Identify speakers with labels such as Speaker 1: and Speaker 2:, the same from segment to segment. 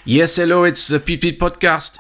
Speaker 1: Yes, hello, it's the PP Podcast.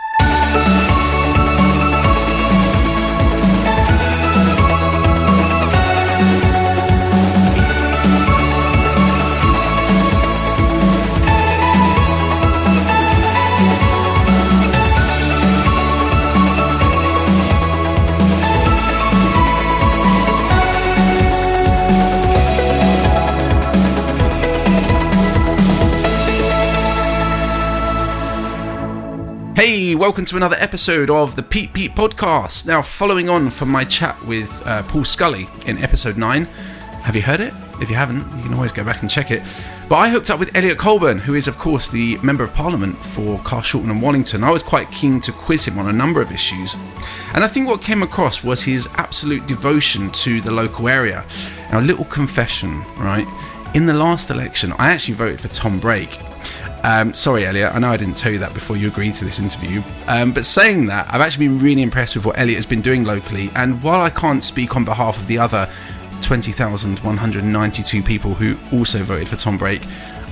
Speaker 1: Hey, welcome to another episode of the Pete Podcast. Now, following on from my chat with Paul Scully in episode 9. Have you heard it? If you haven't, you can always go back and check it. But I hooked up with Elliot Colburn, who is, of course, the Member of Parliament for Carshalton and Wallington. I was quite keen to quiz him on a number of issues. And I think what came across was his absolute devotion to the local area. Now, a little confession, right? In the last election, I actually voted for Tom Brake. Sorry, Elliot, I know I didn't tell you that before you agreed to this interview. But saying that, I've actually been really impressed with what Elliot has been doing locally. And while I can't speak on behalf of the other 20,192 people who also voted for Tom Brake,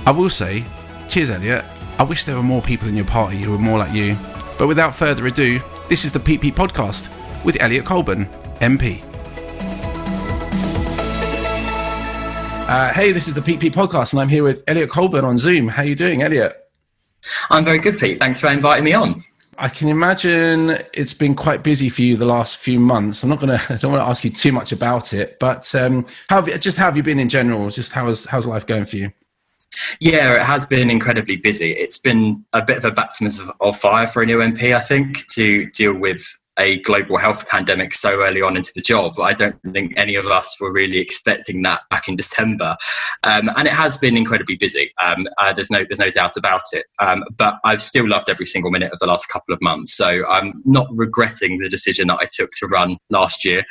Speaker 1: I will say, cheers, Elliot. I wish there were more people in your party who were more like you. But without further ado, this is the Pete Podcast with Elliot Colburn MP. Hey, this is the Pete Podcast, and I'm here with Elliot Colburn on Zoom. How are you doing, Elliot?
Speaker 2: I'm very good, Pete. Thanks for inviting me on.
Speaker 1: I can imagine it's been quite busy for you the last few months. I don't want to ask you too much about it, but how have you been in general? Just how's life going for you?
Speaker 2: Yeah, it has been incredibly busy. It's been a bit of a baptism of fire for a new MP, I think, to deal with a global health pandemic so early on into the job. I don't think any of us were really expecting that back in December. And it has been incredibly busy. There's no doubt about it. But I've still loved every single minute of the last couple of months. So I'm not regretting the decision that I took to run last year.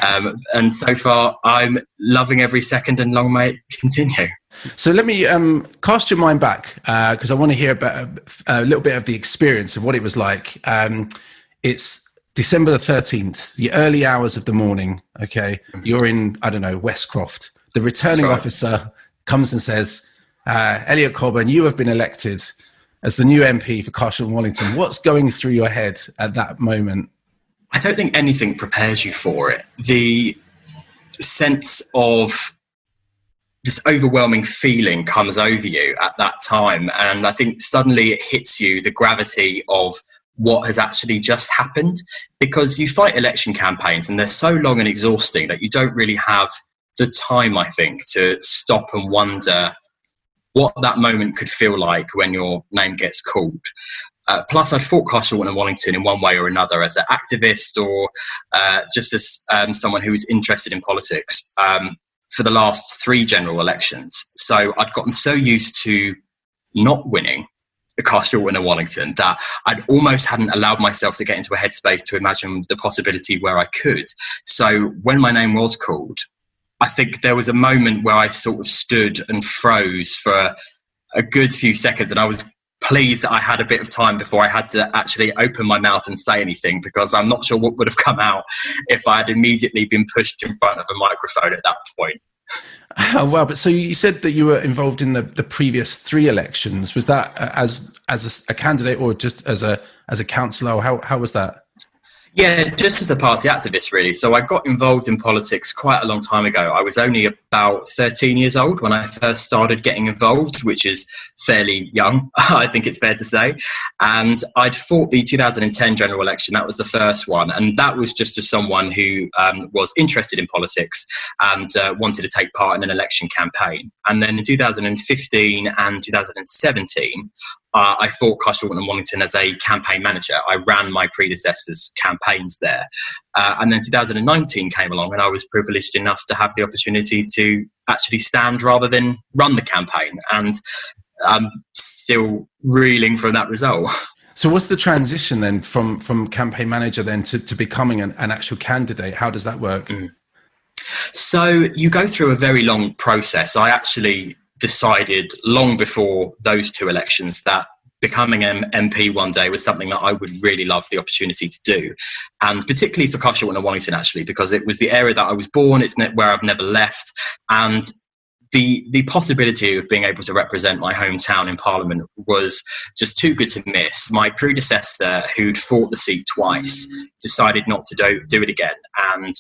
Speaker 2: And so far, I'm loving every second, and long may it continue.
Speaker 1: So let me cast your mind back, because I want to hear about a little bit of the experience of what it was like. It's December the 13th, the early hours of the morning, okay? You're in, I don't know, Westcroft. The returning officer comes and says, Elliot Colburn, you have been elected as the new MP for Carshalton Wallington. What's going through your head at that moment?
Speaker 2: I don't think anything prepares you for it. The sense of this overwhelming feeling comes over you at that time. And I think suddenly it hits you, the gravity of what has actually just happened, because you fight election campaigns and they're so long and exhausting that you don't really have the time, I think, to stop and wonder what that moment could feel like when your name gets called. Plus, I'd fought Carshalton and Wallington in one way or another as an activist or just as someone who was interested in politics for the last 3 general elections. So I'd gotten so used to not winning the Carshalton and Wallington that I'd almost hadn't allowed myself to get into a headspace to imagine the possibility where I could. So when my name was called, I think there was a moment where I sort of stood and froze for a good few seconds, and I was pleased that I had a bit of time before I had to actually open my mouth and say anything, because I'm not sure what would have come out if I had immediately been pushed in front of a microphone at that point.
Speaker 1: Oh, wow. But so you said that you were involved in the previous 3 elections. Was that as a candidate or just as a councillor? How was that?
Speaker 2: Yeah, just as a party activist, really. So I got involved in politics quite a long time ago. I was only about 13 years old when I first started getting involved, which is fairly young, I think it's fair to say. And I'd fought the 2010 general election. That was the first one. And that was just as someone who was interested in politics and wanted to take part in an election campaign. And then in 2015 and 2017, I fought Carshalton and Wallington as a campaign manager. I ran my predecessors' campaigns there. And then 2019 came along and I was privileged enough to have the opportunity to actually stand rather than run the campaign. And I'm still reeling from that result.
Speaker 1: So what's the transition then from campaign manager then to becoming an actual candidate? How does that work?
Speaker 2: So you go through a very long process. I actually decided long before those 2 elections that becoming an MP one day was something that I would really love the opportunity to do. And particularly for Carshalton and Wallington, actually, because it was the area that I was born, it's where I've never left. And the possibility of being able to represent my hometown in Parliament was just too good to miss. My predecessor, who'd fought the seat twice, decided not to do it again. And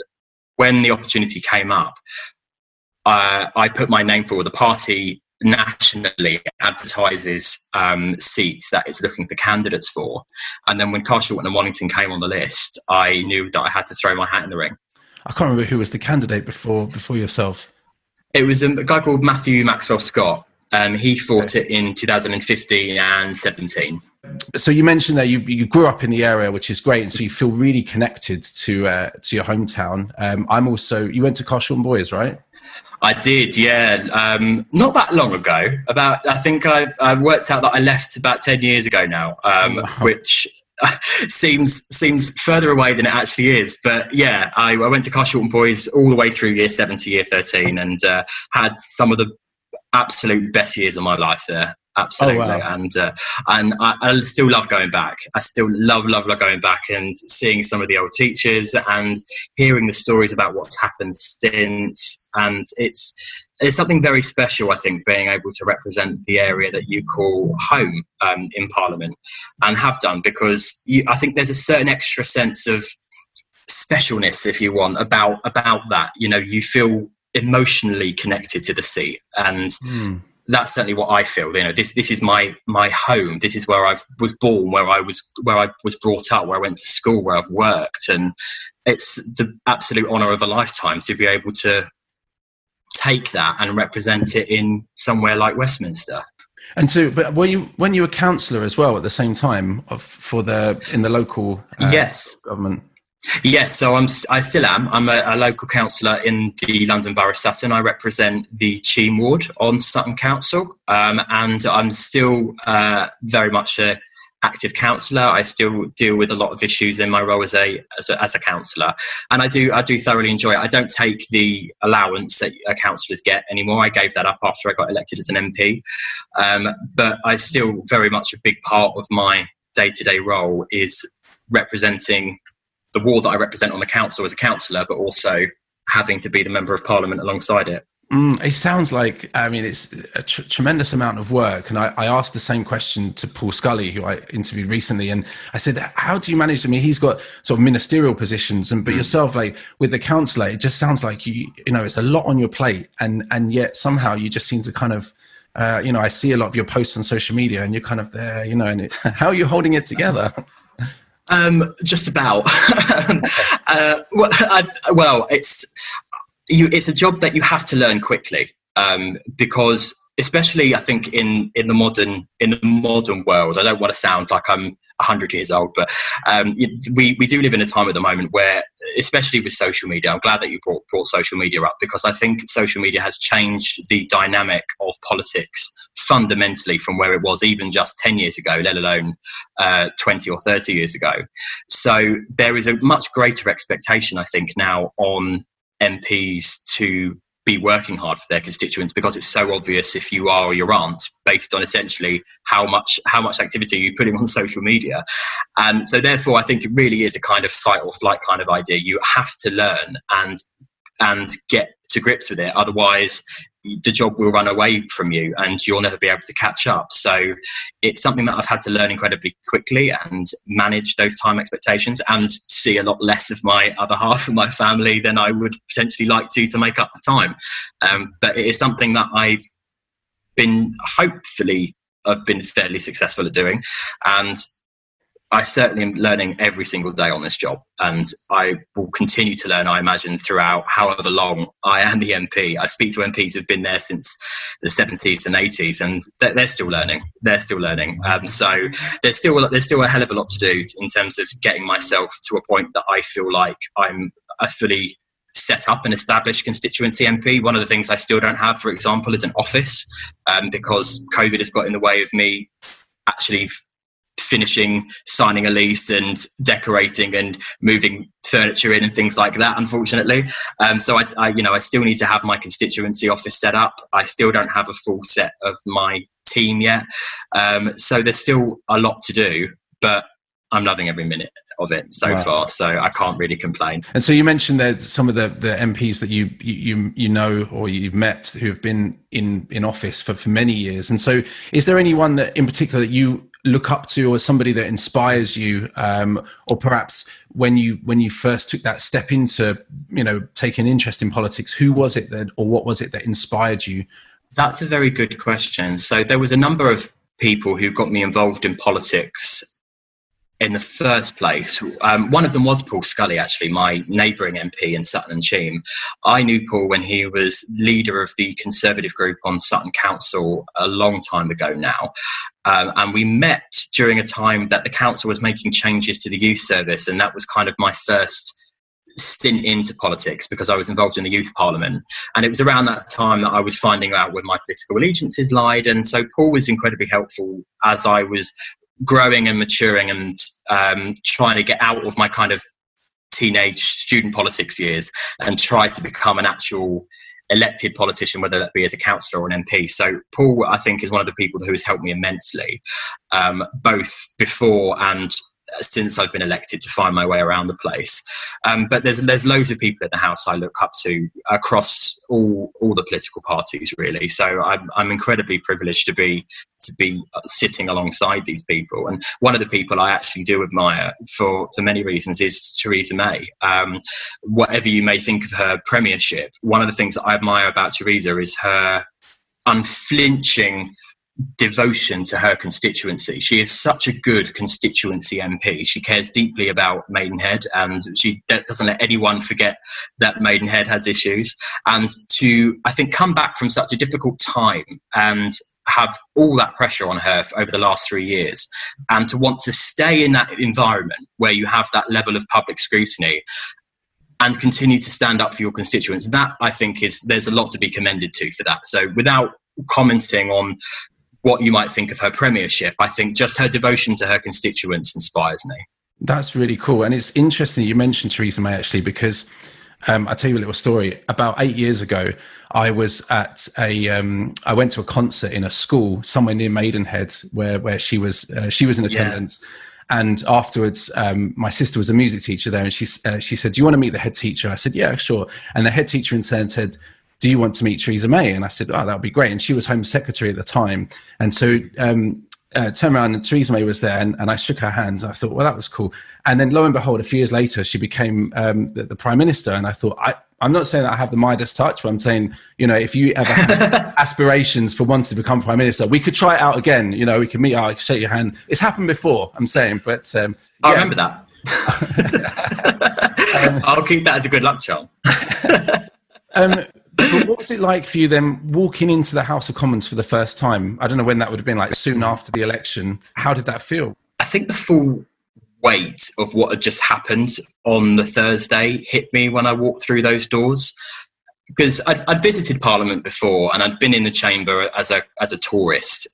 Speaker 2: when the opportunity came up, I put my name forward. The party nationally advertises seats that it's looking for candidates for. And then when Carshalton and Wallington came on the list, I knew that I had to throw my hat in the ring.
Speaker 1: I can't remember who was the candidate before yourself.
Speaker 2: It was a guy called Matthew Maxwell Scott. He fought it in 2015 and 17.
Speaker 1: So you mentioned that you grew up in the area, which is great, and so you feel really connected to your hometown. You went to Carshalton Boys, right?
Speaker 2: I did, yeah. Not that long ago. I think I've worked out that I left about 10 years ago now,
Speaker 1: Wow.
Speaker 2: Which seems further away than it actually is. But yeah, I went to Carshalton Boys all the way through year 7 to year 13 and had some of the absolute best years of my life there. Absolutely.
Speaker 1: Oh, wow.
Speaker 2: And I still love going back. I still love going back and seeing some of the old teachers and hearing the stories about what's happened since. And it's something very special, I think, being able to represent the area that you call home in Parliament, and have done, because I think there's a certain extra sense of specialness, if you want, about that. You know, you feel emotionally connected to the seat, and that's certainly what I feel. You know, this is my home. This is where I was born, where I was brought up, where I went to school, where I've worked, and it's the absolute honour of a lifetime to be able to take that and represent it in somewhere like Westminster.
Speaker 1: But when you were councillor as well at the same time in the local
Speaker 2: yes
Speaker 1: government?
Speaker 2: Yes, so I still am. I'm a local councillor in the London Borough of Sutton. I represent the Cheam ward on Sutton Council, and I'm still very much an active councillor. I still deal with a lot of issues in my role as a councillor, and I do thoroughly enjoy it. I don't take the allowance that councillors get anymore. I gave that up after I got elected as an MP, but I still very much, a big part of my day-to-day role is representing the ward that I represent on the council as a councillor, but also having to be the Member of Parliament alongside it.
Speaker 1: It sounds like, I mean, it's a tremendous amount of work. And I asked the same question to Paul Scully, who I interviewed recently. And I said, how do you manage? I mean, he's got sort of ministerial positions, but yourself, like with the councillor, it just sounds like you know, it's a lot on your plate. And yet somehow you just seem to kind of, I see a lot of your posts on social media and you're kind of there, and how are you holding it together?
Speaker 2: Just about. It's a job that you have to learn quickly, because especially I think in the modern world, I don't want to sound like I'm 100 years old, but we do live in a time at the moment where, especially with social media, I'm glad that you brought social media up, because I think social media has changed the dynamic of politics fundamentally from where it was even just 10 years ago, let alone 20 or 30 years ago. So there is a much greater expectation, I think, now on MPs to be working hard for their constituents, because it's so obvious if you are or you aren't, based on essentially how much activity you're putting on social media. And so therefore I think it really is a kind of fight or flight kind of idea. You have to learn and get to grips with it, otherwise the job will run away from you and you'll never be able to catch up. So it's something that I've had to learn incredibly quickly and manage those time expectations, and see a lot less of my other half of my family than I would potentially like to make up the time. But it is something that I've been fairly successful at doing, and I certainly am learning every single day on this job, and I will continue to learn, I imagine, throughout however long I am the MP. I speak to MPs who've been there since the 70s and 80s, and they're still learning. So there's still a hell of a lot to do in terms of getting myself to a point that I feel like I'm a fully set up and established constituency MP. One of the things I still don't have, for example, is an office, because COVID has got in the way of me actually finishing signing a lease and decorating and moving furniture in and things like that, unfortunately. So I still need to have my constituency office set up. I still don't have a full set of my team yet. So there's still a lot to do, but I'm loving every minute of it so far, so I can't really complain.
Speaker 1: And so you mentioned that some of the MPs that you know or you've met who have been in office for many years. And so is there anyone that in particular that you look up to, or somebody that inspires you, or perhaps when you first took that step into, you know, taking interest in politics, who was it that, or what was it that inspired you?
Speaker 2: That's a very good question. So there was a number of people who got me involved in politics in the first place. One of them was Paul Scully, actually, my neighbouring MP in Sutton and Cheam. I knew Paul when he was leader of the Conservative group on Sutton Council a long time ago now. And we met during a time that the council was making changes to the youth service, and that was kind of my first stint into politics because I was involved in the youth parliament, and it was around that time that I was finding out where my political allegiances lied. And so Paul was incredibly helpful as I was growing and maturing and trying to get out of my kind of teenage student politics years and try to become an actual elected politician, whether that be as a councillor or an MP. So Paul, I think, is one of the people who has helped me immensely, both before and since I've been elected, to find my way around the place. But there's loads of people at the house I look up to across all the political parties, really. So I'm incredibly privileged to be sitting alongside these people. And one of the people I actually do admire for many reasons is Theresa May. Whatever you may think of her premiership, one of the things that I admire about Theresa is her unflinching devotion to her constituency. She is such a good constituency MP. She cares deeply about Maidenhead, and she doesn't let anyone forget that Maidenhead has issues. And to, I think, come back from such a difficult time and have all that pressure on her over the last 3 years, and to want to stay in that environment where you have that level of public scrutiny and continue to stand up for your constituents, that I think there's a lot to be commended to for that. So without commenting on what you might think of her premiership, I think just her devotion to her constituents inspires me.
Speaker 1: That's really cool. And it's interesting you mentioned Theresa May, actually, because I'll tell you a little story. About 8 years ago, I was at I went to a concert in a school somewhere near Maidenhead where she was in attendance. Yeah. And afterwards, my sister was a music teacher there, and she said, "Do you want to meet the head teacher?" I said, "Yeah, sure." And the head teacher in turn said, "Do you want to meet Theresa May?" And I said, "Oh, that would be great." And she was Home Secretary at the time. And so turned around and Theresa May was there, and I shook her hand. I thought, well, that was cool. And then lo and behold, a few years later, she became the Prime Minister. And I thought, I'm not saying that I have the Midas touch, but I'm saying, you know, if you ever had aspirations for wanting to become Prime Minister, we could try it out again. You know, we could meet, I could shake your hand. It's happened before, I'm saying, but...
Speaker 2: I remember that. I'll keep that as a good luck charm.
Speaker 1: But what was it like for you then walking into the House of Commons for the first time? I don't know when that would have been, like soon after the election. How did that feel?
Speaker 2: I think the full weight of what had just happened on the Thursday hit me when I walked through those doors. Because I'd visited Parliament before and I'd been in the chamber as a tourist,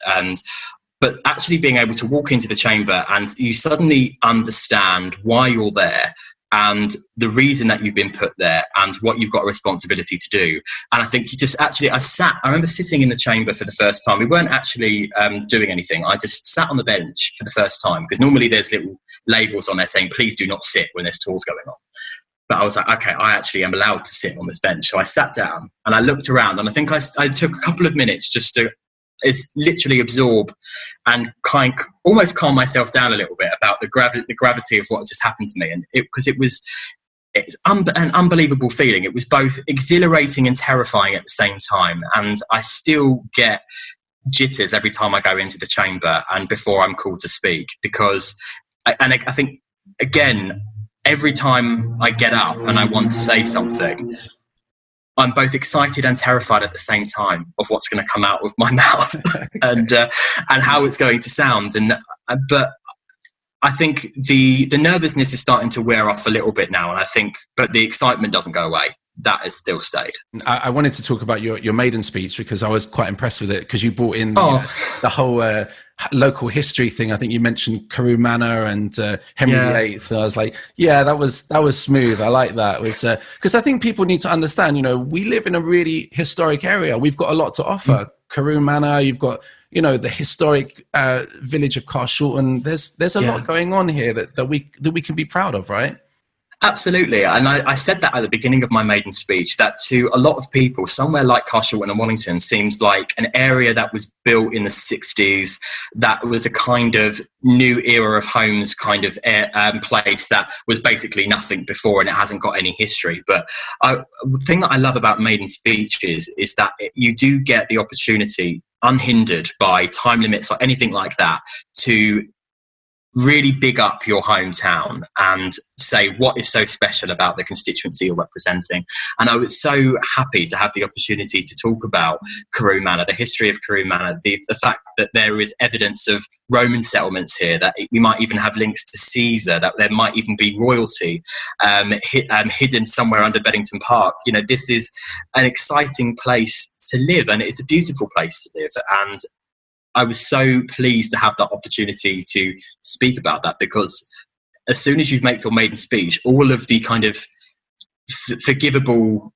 Speaker 2: but actually being able to walk into the chamber and you suddenly understand why you're there and the reason that you've been put there and what you've got a responsibility to do. And I think I remember sitting in the chamber for the first time. We weren't actually doing anything. I just sat on the bench for the first time, because normally there's little labels on there saying, please do not sit when there's tours going on. But I was like, okay, I actually am allowed to sit on this bench. So I sat down and I looked around, and I think I took a couple of minutes just to literally absorb and almost calm myself down a little bit about the gravity of what just happened to me. And it's an unbelievable feeling. It was both exhilarating and terrifying at the same time. And I still get jitters every time I go into the chamber and before I'm called to speak, because I think, again, every time I get up and I want to say something, I'm both excited and terrified at the same time of what's going to come out of my mouth and how it's going to sound. But I think the nervousness is starting to wear off a little bit now, but the excitement doesn't go away. That has still stayed. I wanted to talk about your maiden speech, because I was quite impressed with it, because you brought in the whole local history thing. I think you mentioned Carew Manor and Henry VIII. And I was like, yeah, that was smooth. I like that. It was because I think people need to understand, you know, we live in a really historic area. We've got a lot to offer. Carew Manor, you've got
Speaker 1: the historic village of Carshalton. There's a lot going on here that we can be proud of, right?
Speaker 2: Absolutely. And I said that at the beginning of my maiden speech, that to a lot of people, somewhere like Carshalton and Wallington seems like an area that was built in the 60s, that was a kind of new era of homes kind of place that was basically nothing before, and it hasn't got any history. But the thing that I love about maiden speech is that you do get the opportunity, unhindered by time limits or anything like that, to really big up your hometown and say what is so special about the constituency you're representing. And I was so happy to have the opportunity to talk about Carew Manor, the history of Carew Manor, the fact that there is evidence of Roman settlements here, that we might even have links to Caesar, that there might even be royalty hidden somewhere under Beddington Park. This is an exciting place to live, and it's a beautiful place to live. And I was so pleased to have that opportunity to speak about that, because as soon as you make your maiden speech, all of the kind of forgivable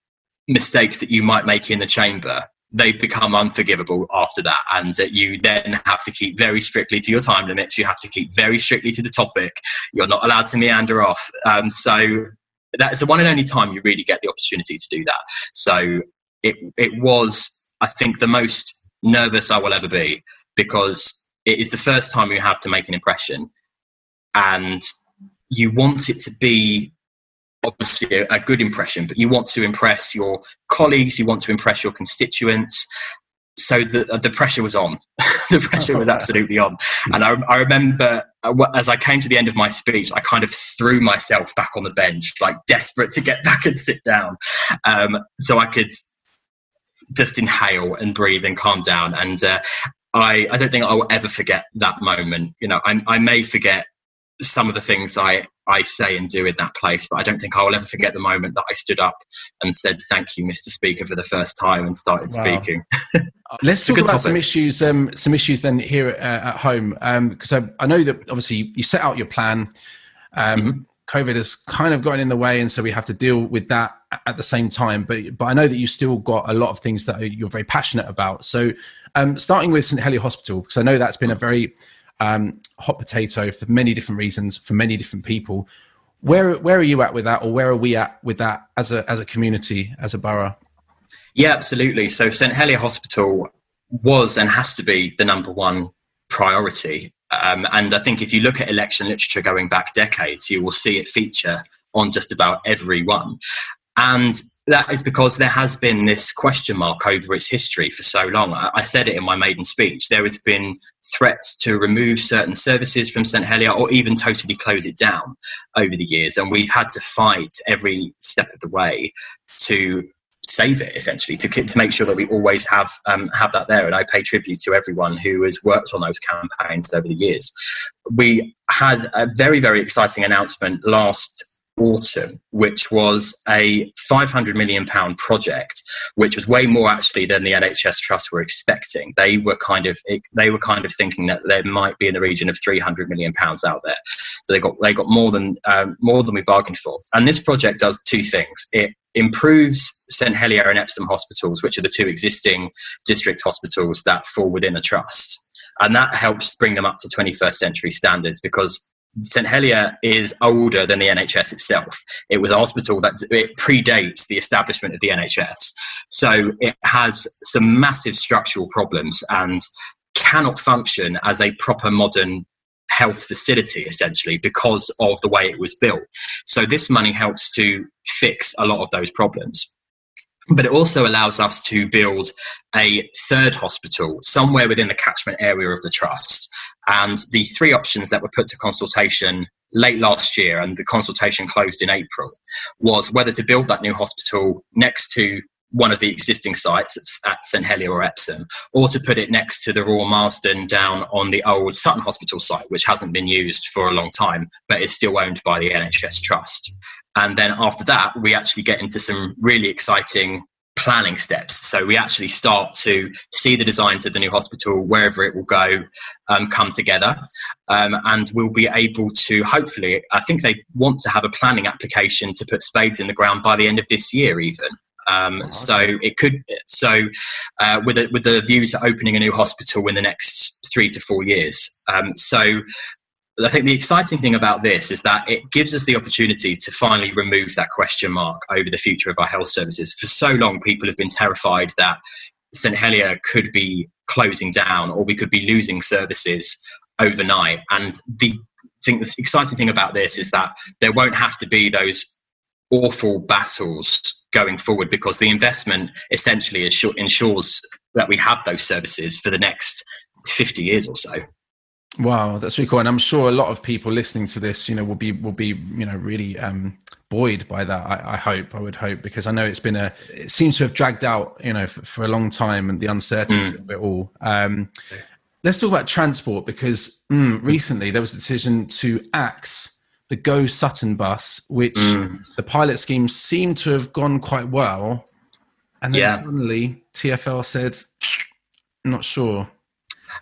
Speaker 2: mistakes that you might make in the chamber, they become unforgivable after that. And you then have to keep very strictly to your time limits. You have to keep very strictly to the topic. You're not allowed to meander off. So that's the one and only time you really get the opportunity to do that. So it was, I think, the most nervous I will ever be, because it is the first time you have to make an impression, and you want it to be obviously a good impression, but you want to impress your colleagues, you want to impress your constituents. So the pressure was on. The pressure was absolutely on. And I remember as I came to the end of my speech, I kind of threw myself back on the bench, like desperate to get back and sit down, so I could just inhale and breathe and calm down. And I don't think I will ever forget that moment. I may forget some of the things I say and do in that place, but I don't think I will ever forget the moment that I stood up and said, "Thank you, Mr. Speaker," for the first time, and started speaking.
Speaker 1: Let's talk about some issues then here at home, because I know that obviously you set out your plan. COVID has kind of gotten in the way, and so we have to deal with that at the same time. But I know that you've still got a lot of things that you're very passionate about. So starting with St Hellier Hospital, because I know that's been a very hot potato for many different reasons, for many different people. Where are you at with that, or where are we at with that as a community, as a borough?
Speaker 2: Yeah, absolutely. So St Hellier Hospital was and has to be the number one priority. And I think if you look at election literature going back decades, you will see it feature on just about every one. And that is because there has been this question mark over its history for so long. I said it in my maiden speech. There has been threats to remove certain services from St Hellier, or even totally close it down over the years. And we've had to fight every step of the way to save it, essentially, to make sure that we always have that there. And I pay tribute to everyone who has worked on those campaigns over the years. We had a very, very exciting announcement last autumn, which was a £500 million project, which was way more actually than the NHS Trust were expecting. They were kind of thinking that there might be in the region of £300 million out there. So they got more than we bargained for. And this project does two things. It improves St Hellier and Epsom hospitals, which are the two existing district hospitals that fall within a trust. And that helps bring them up to 21st century standards, because St Hellier is older than the NHS itself. It was a hospital that it predates the establishment of the NHS. So it has some massive structural problems and cannot function as a proper modern health facility, essentially, because of the way it was built. So this money helps to fix a lot of those problems. But it also allows us to build a third hospital somewhere within the catchment area of the trust. And the three options that were put to consultation late last year, and the consultation closed in April, was whether to build that new hospital next to one of the existing sites at St Hellier or Epsom, or to put it next to the Royal Marsden down on the old Sutton Hospital site, which hasn't been used for a long time, but is still owned by the NHS Trust. And then after that, we actually get into some really exciting planning steps. So we actually start to see the designs of the new hospital, wherever it will go, come together. And we'll be able to, hopefully, I think they want to have a planning application to put spades in the ground by the end of this year even. So it could. So with the views to opening a new hospital in the next 3 to 4 years. So I think the exciting thing about this is that it gives us the opportunity to finally remove that question mark over the future of our health services. For so long, people have been terrified that St Helier could be closing down, or we could be losing services overnight. And the exciting thing about this is that there won't have to be those awful battles going forward, because the investment essentially ensures that we have those services for the next 50 years or so.
Speaker 1: Wow, that's really cool. And I'm sure a lot of people listening to this, will be, really buoyed by that. I would hope, because I know it seems to have dragged out, for a long time, and the uncertainty of it all. Let's talk about transport, because recently there was a decision to axe the Go Sutton bus, which the pilot scheme seemed to have gone quite well. And then suddenly TfL said, not sure.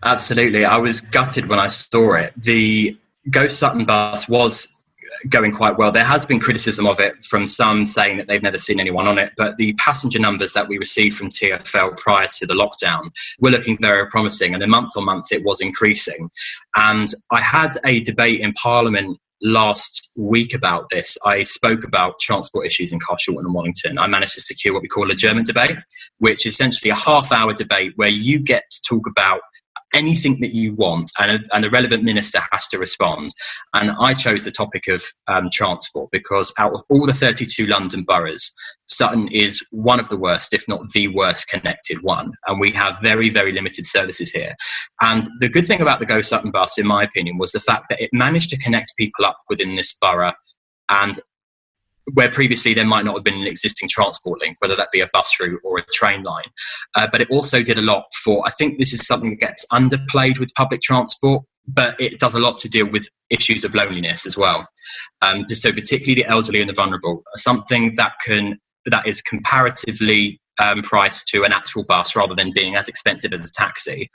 Speaker 2: Absolutely. I was gutted when I saw it. The Go Sutton bus was going quite well. There has been criticism of it from some, saying that they've never seen anyone on it, but the passenger numbers that we received from TfL prior to the lockdown were looking very promising, and then month on month it was increasing. And I had a debate in Parliament last week about this. I spoke about transport issues in Carshalton and Wallington. I managed to secure what we call a German debate, which is essentially a half-hour debate where you get to talk about anything that you want, and the relevant minister has to respond. And I chose the topic of transport because out of all the 32 London boroughs, Sutton is one of the worst, if not the worst connected one. And we have very, very limited services here. And the good thing about the Go Sutton bus, in my opinion, was the fact that it managed to connect people up within this borough, and where previously there might not have been an existing transport link, whether that be a bus route or a train line. But it also did a lot for, I think this is something that gets underplayed with public transport, but it does a lot to deal with issues of loneliness as well. So particularly the elderly and the vulnerable, something that is comparatively priced to an actual bus rather than being as expensive as a taxi,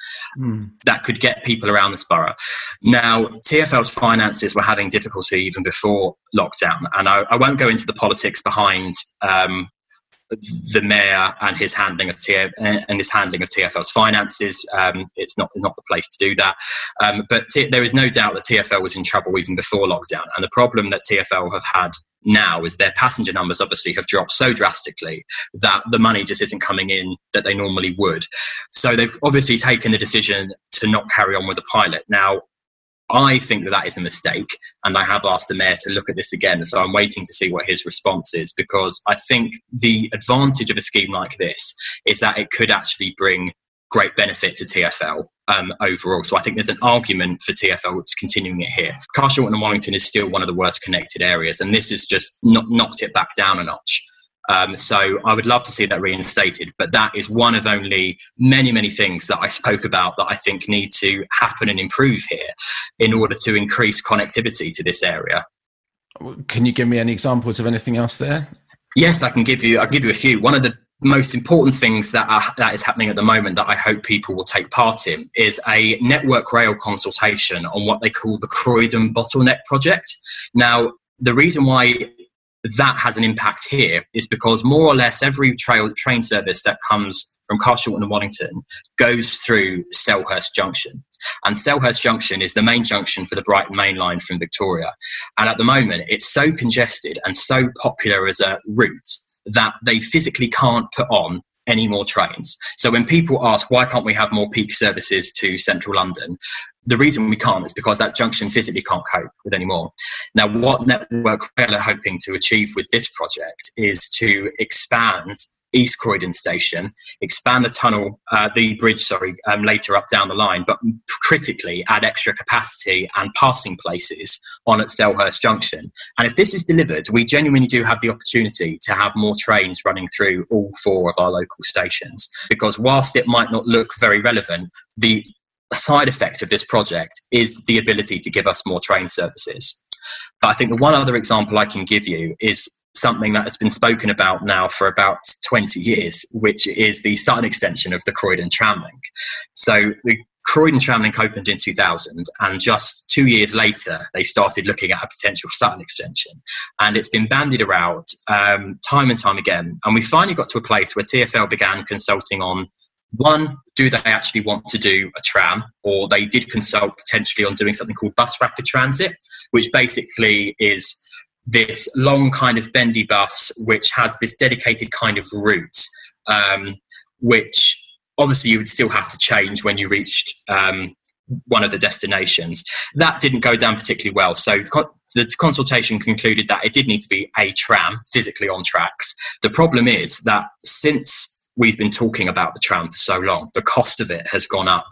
Speaker 2: that could get people around this borough. Now, TfL's finances were having difficulty even before lockdown, and I won't go into the politics behind the mayor and his handling of TfL's finances. It's not the place to do that. But there is no doubt that TfL was in trouble even before lockdown, and the problem that TfL have had now is their passenger numbers obviously have dropped so drastically that the money just isn't coming in that they normally would. So they've obviously taken the decision to not carry on with the pilot. Now, I think that is a mistake, and I have asked the mayor to look at this again. So I'm waiting to see what his response is, because I think the advantage of a scheme like this is that it could actually bring great benefit to TfL overall. So I think there's an argument for TfL continuing it here. Carshalton and Wallington is still one of the worst connected areas, and this has just knocked it back down a notch. So I would love to see that reinstated, but that is one of only many, many things that I spoke about that I think need to happen and improve here in order to increase connectivity to this area.
Speaker 1: Can you give me any examples of anything else there?
Speaker 2: Yes, I'll give you a few. One of the most important things that is happening at the moment that I hope people will take part in is a Network Rail consultation on what they call the Croydon Bottleneck Project. Now, the reason why that has an impact here is because more or less every train service that comes from Carshalton and Wallington goes through Selhurst Junction. And Selhurst Junction is the main junction for the Brighton Main Line from Victoria. And at the moment, it's so congested and so popular as a route that they physically can't put on any more trains. So when people ask, why can't we have more peak services to central London? The reason we can't is because that junction physically can't cope with any more. Now, what Network Rail are hoping to achieve with this project is to expand East Croydon Station, expand the bridge, later up down the line, but critically add extra capacity and passing places on at Selhurst Junction. And if this is delivered, we genuinely do have the opportunity to have more trains running through all 4 of our local stations. Because whilst it might not look very relevant, the side effect of this project is the ability to give us more train services. But I think the one other example I can give you is something that has been spoken about now for about 20 years, which is the Sutton extension of the Croydon tram link. So the Croydon Tramlink opened in 2000, and just 2 years later, they started looking at a potential Sutton extension. And it's been bandied around time and time again. And we finally got to a place where TfL began consulting on, one, do they actually want to do a tram? Or they did consult potentially on doing something called bus rapid transit, which basically is this long kind of bendy bus which has this dedicated kind of route, which obviously you would still have to change when you reached one of the destinations. That didn't go down particularly well. So the consultation concluded that it did need to be a tram physically on tracks. The problem is that since we've been talking about the tram for so long, the cost of it has gone up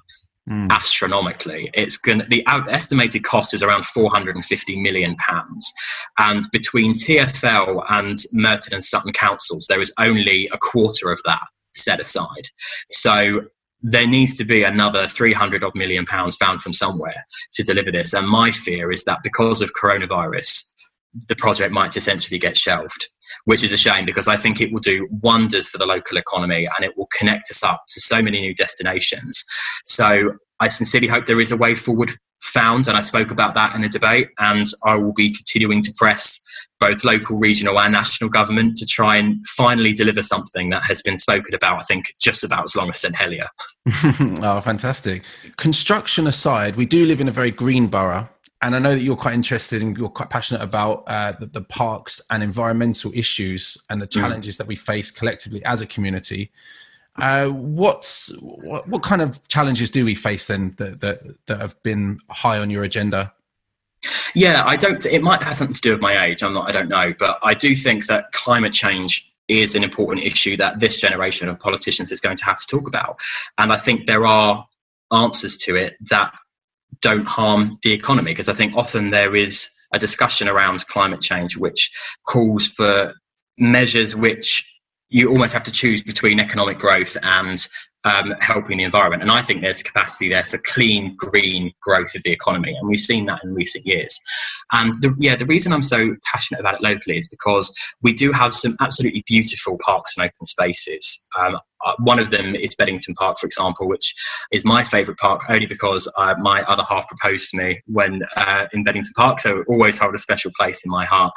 Speaker 2: astronomically. The estimated cost is around £450 million, and between TfL and Merton and Sutton councils, there is only a quarter of that set aside. So there needs to be another £300 odd million found from somewhere to deliver this. And my fear is that because of coronavirus, the project might essentially get shelved, which is a shame, because I think it will do wonders for the local economy and it will connect us up to so many new destinations. So I sincerely hope there is a way forward found, and I spoke about that in the debate, and I will be continuing to press both local, regional and national government to try and finally deliver something that has been spoken about, I think, just about as long as St Helier.
Speaker 1: Oh, fantastic. Construction aside, we do live in a very green borough, and I know that you're quite interested and you're quite passionate about the parks and environmental issues and the challenges that we face collectively as a community. What kind of challenges do we face then that have been high on your agenda?
Speaker 2: Yeah, it might have something to do with my age. I don't know, but I do think that climate change is an important issue that this generation of politicians is going to have to talk about. And I think there are answers to it that don't harm the economy, because I think often there is a discussion around climate change which calls for measures which you almost have to choose between economic growth and helping the environment. And I think there's capacity there for clean, green growth of the economy. And we've seen that in recent years. And the reason I'm so passionate about it locally is because we do have some absolutely beautiful parks and open spaces. One of them is Beddington Park, for example, which is my favourite park only because my other half proposed to me when in Beddington Park. So it always hold a special place in my heart.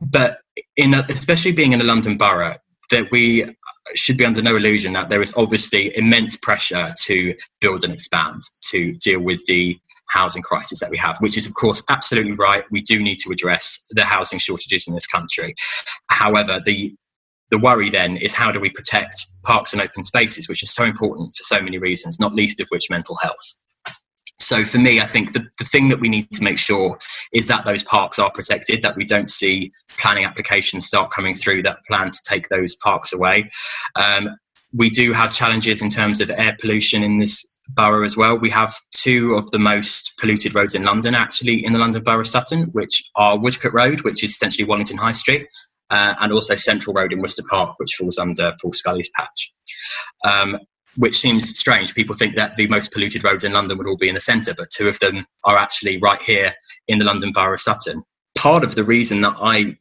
Speaker 2: But especially being in the London Borough, that we should be under no illusion that there is obviously immense pressure to build and expand to deal with the housing crisis that we have, which is of course absolutely right. We do need to address the housing shortages in this country. However, the worry then is, how do we protect parks and open spaces, which is so important for so many reasons, not least of which mental health. So for me, I think the thing that we need to make sure is that those parks are protected, that we don't see planning applications start coming through that plan to take those parks away. We do have challenges in terms of air pollution in this borough as well. We have two of the most polluted roads in London, actually, in the London Borough of Sutton, which are Woodcote Road, which is essentially Wallington High Street, and also Central Road in Worcester Park, which falls under Paul Scully's patch. Which seems strange. People think that the most polluted roads in London would all be in the centre, but two of them are actually right here in the London Borough of Sutton. Part of the reason that I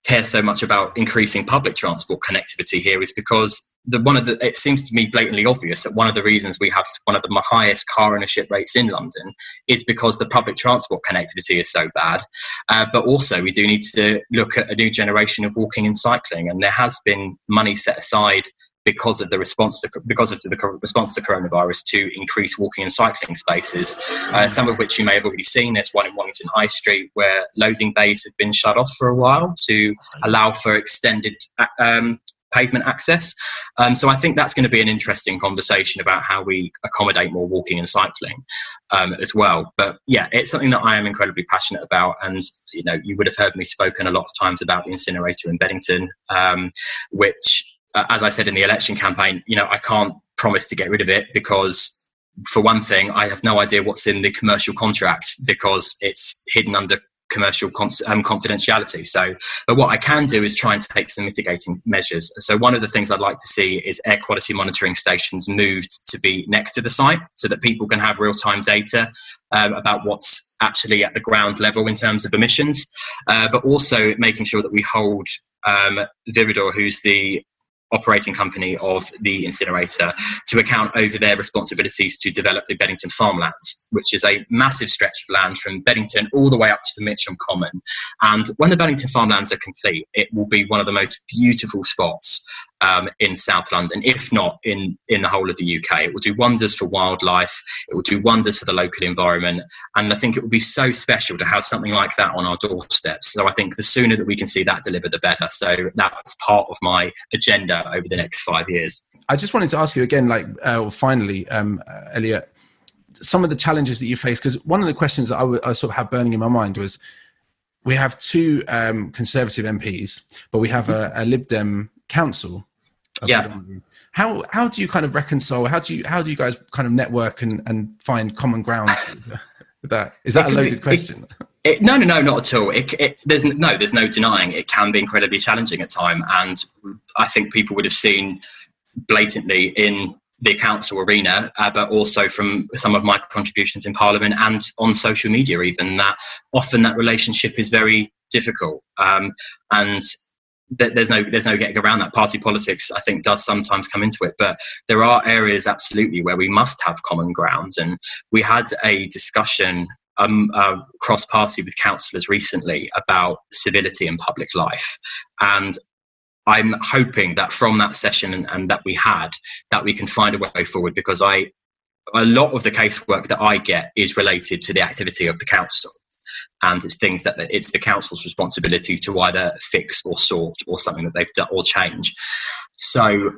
Speaker 2: care so much about increasing public transport connectivity here is because it seems to me blatantly obvious that one of the reasons we have one of the highest car ownership rates in London is because the public transport connectivity is so bad. But also we do need to look at a new generation of walking and cycling, and there has been money set aside because of the response to coronavirus to increase walking and cycling spaces, some of which you may have already seen. There's one in Wallington High Street where loading bays have been shut off for a while to allow for extended pavement access. So I think that's going to be an interesting conversation about how we accommodate more walking and cycling as well. But yeah, it's something that I am incredibly passionate about. And, you would have heard me spoken a lot of times about the incinerator in Beddington, which, as I said in the election campaign, I can't promise to get rid of it because, for one thing, I have no idea what's in the commercial contract because it's hidden under commercial confidentiality. But what I can do is try and take some mitigating measures. So one of the things I'd like to see is air quality monitoring stations moved to be next to the site so that people can have real-time data about what's actually at the ground level in terms of emissions, but also making sure that we hold Viridor, who's the operating company of the incinerator to account over their responsibilities to develop the Beddington farmlands, which is a massive stretch of land from Beddington all the way up to the Mitcham Common. And when the Beddington farmlands are complete, it will be one of the most beautiful spots in South London, if not in the whole of the UK. It will do wonders for wildlife. It will do wonders for the local environment. And I think it will be so special to have something like that on our doorsteps. So I think the sooner that we can see that delivered, the better. So that's part of my agenda over the next 5 years.
Speaker 1: I just wanted to ask you again, finally, Elliot, some of the challenges that you face, because one of the questions that I sort of had burning in my mind was, we have two Conservative MPs, but we have a Lib Dem council.
Speaker 2: Yeah.
Speaker 1: How do you kind of reconcile? How do you guys kind of network and find common ground with that? Is that a loaded question?
Speaker 2: No, not at all. There's no denying it can be incredibly challenging at times, and I think people would have seen blatantly in the council arena, but also from some of my contributions in Parliament and on social media, even that often that relationship is very difficult, and there's no getting around that. Party politics, I think, does sometimes come into it, but there are areas absolutely where we must have common ground. And we had a discussion cross-party with councillors recently about civility in public life, and I'm hoping that from that session and that we had, that we can find a way forward, because a lot of the casework that I get is related to the activity of the council. And it's things that it's the council's responsibility to either fix or sort, or something that they've done or change. So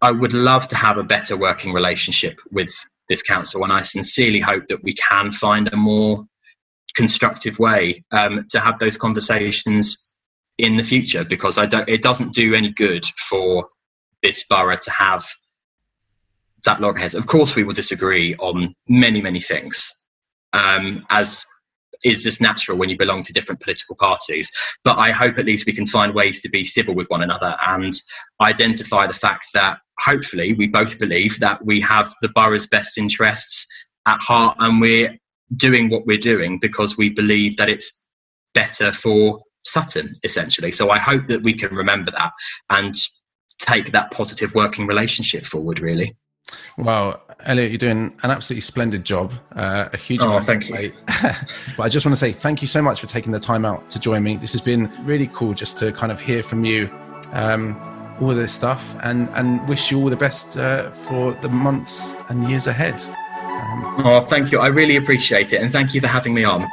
Speaker 2: I would love to have a better working relationship with this council, and I sincerely hope that we can find a more constructive way to have those conversations in the future, because it doesn't do any good for this borough to have that loggerheads. Of course, we will disagree on many, many things, as is just natural when you belong to different political parties. But I hope at least we can find ways to be civil with one another and identify the fact that hopefully we both believe that we have the borough's best interests at heart, and we're doing what we're doing because we believe that it's better for Sutton, essentially. So I hope that we can remember that and take that positive working relationship forward, really.
Speaker 1: Well, Elliot, you're doing an absolutely splendid job. A huge
Speaker 2: amount. Thank you.
Speaker 1: But I just want to say thank you so much for taking the time out to join me. This has been really cool just to kind of hear from you all of this stuff, and wish you all the best for the months and years ahead.
Speaker 2: Thank you. I really appreciate it, and thank you for having me on.